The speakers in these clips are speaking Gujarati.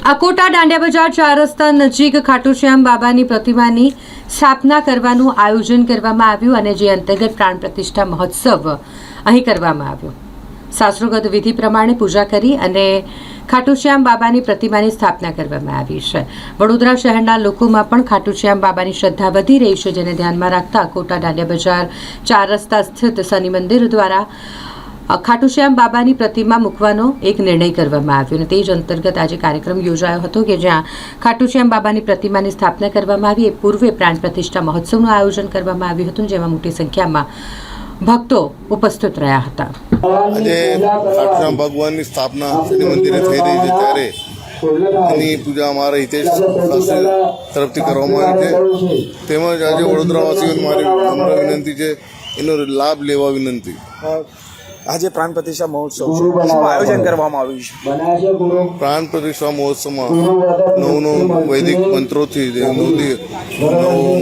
અકોટા દાંડિયા બજાર 4 રસ્તા નજીક ખાટુશ્યામ બાબાની પ્રતિમાની સ્થાપના કરવાનું આયોજન કરવામાં આવ્યું અને જે અંતર્ગત પ્રાણ પ્રતિષ્ઠા મહોત્સવ અહીં કરવામાં આવ્યો। શાસ્ત્રોક્ત વિધિ પ્રમાણે પૂજા કરી અને ખાટુશ્યામ બાબાની પ્રતિમાની સ્થાપના કરવામાં આવી છે। વડોદરા શહેરના લોકોમાં પણ ખાટુશ્યામ બાબાની શ્રદ્ધા વધી રહી છે, જેને ધ્યાનમાં રાખતા અકોટા દાંડિયા બજાર 4 રસ્તા સ્થિત શનિ મંદિર દ્વારા ખાટુશ્યામ બાબાની પ્રતિમા મૂકવાનો એક નિર્ણય કરવામાં આવ્યો અને તે જ અંતર્ગત આજે કાર્યક્રમ યોજાયો હતો કે જ્યાં ખાટુશ્યામ બાબાની પ્રતિમાની સ્થાપના કરવામાં આવી। એ પૂર્વે પ્રાણ પ્રતિષ્ઠા મહોત્સવનું આયોજન કરવામાં આવ્યું હતું, જેમાં મોટી સંખ્યામાં ભક્તો ઉપસ્થિત રહ્યા હતા। આજે ખાટુશ્યામ ભગવાનની સ્થાપના શનિ મંદિરે થઈ રહી છે, ત્યારે એની પૂજા અમારા હિતેશ શાસ્ત્રી તરફથી કરવામાં આવી છે। તેમજ આજે વડોદરાવાસીઓને મારી નમ્ર વિનંતી છે, એનો લાભ લેવા વિનંતી। આજે પ્રાણ પ્રતિષ્ઠા મહોત્સવ શું આયોજન કરવામાં આવ્યું છે? પ્રાણ પ્રતિષ્ઠા મહોત્સવમાં નવ વૈદિક મંત્રોથી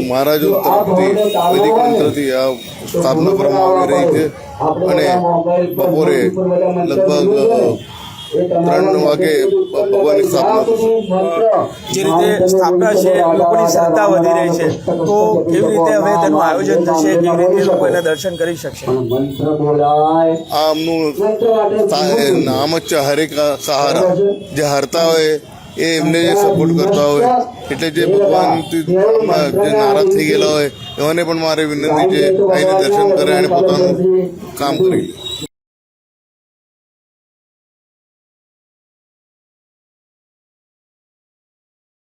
મહારાજો તરફથી વૈદિક મંત્રથી આ સ્થાપના કરવામાં આવી રહી છે અને બપોરે લગભગ 3 વાગે ભગવાનની સ્થાપના થશે। જે રીતે સ્થાપના છે, લોકોની શ્રદ્ધા વધી રહી છે, તો કેવી રીતે હવે તેનું આયોજન થશે, કેવી રીતે લોકો એના દર્શન કરી શકશે? આ આમનું નામ જ છે હરે કા સહારા। જે હરતા હોય એ એમને જે સપોર્ટ કરતા હોય, એટલે જે ભગવાનથી જે નારાજ થઈ ગયેલા હોય એમને પણ મારી વિનંતી છે, આવીને દર્શન કરે અને પોતાનું કામ કરી લે।